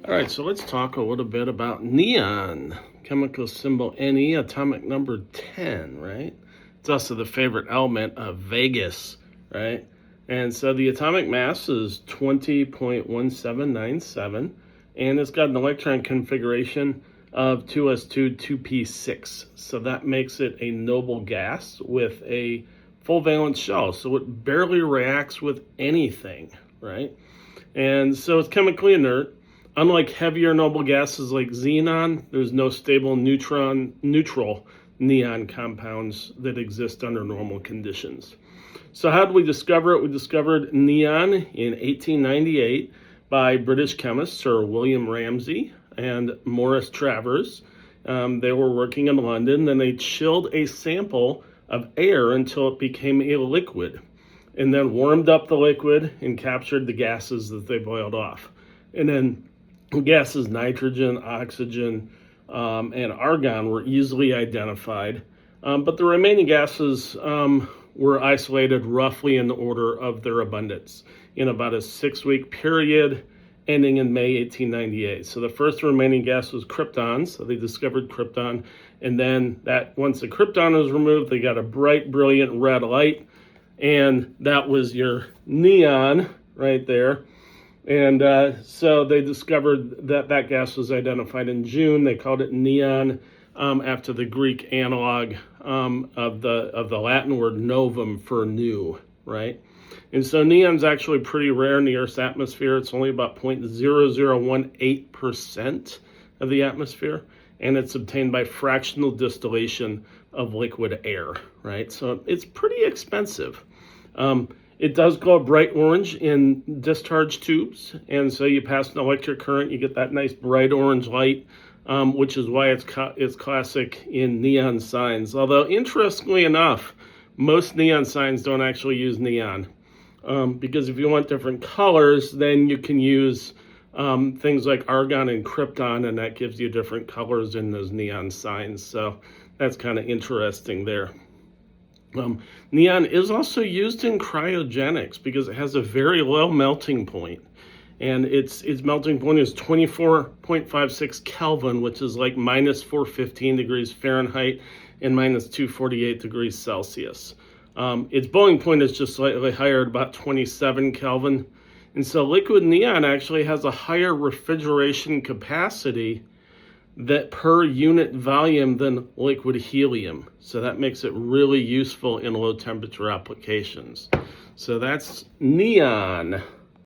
All right, so let's talk a little bit about neon. Chemical symbol Ne, atomic number 10, right? It's also the favorite element of Vegas, right? And so the atomic mass is 20.1797, and it's got an electron configuration of 2s2, 2p6. So that makes it a noble gas with a full valence shell. So it barely reacts with anything, right? And so it's chemically inert. Unlike heavier noble gases like xenon, there's no stable neutral neon compounds that exist under normal conditions. So how did we discover it? We discovered neon in 1898 by British chemists Sir William Ramsay and Morris Travers. They were working in London. Then they chilled a sample of air until it became a liquid, and then warmed up the liquid and captured the gases that they boiled off. And then gases nitrogen, oxygen, and argon were easily identified, but the remaining gases were isolated roughly in the order of their abundance in about a 6-week period ending in May 1898. So the first remaining gas was krypton, so they discovered krypton, and then that once the krypton was removed, they got a bright, brilliant red light, and that was your neon right there. And so they discovered that that gas was identified in June. They called it neon after the Greek analog of the Latin word novum for new, right? And so neon's actually pretty rare in the Earth's atmosphere. It's only about 0.0018% of the atmosphere, and it's obtained by fractional distillation of liquid air, right? So it's pretty expensive. It does glow bright orange in discharge tubes, and so you pass an electric current, you get that nice bright orange light, which is why it's classic in neon signs. Although, interestingly enough, most neon signs don't actually use neon, because if you want different colors, then you can use things like argon and krypton, and that gives you different colors in those neon signs. So that's kind of interesting there. Neon is also used in cryogenics because it has a very low melting point, and its melting point is 24.56 Kelvin, which is like minus 415 degrees Fahrenheit and minus 248 degrees Celsius. Its boiling point is just slightly higher at about 27 Kelvin, and so liquid neon actually has a higher refrigeration capacity that per unit volume than liquid helium. So that makes it really useful in low temperature applications. So that's neon.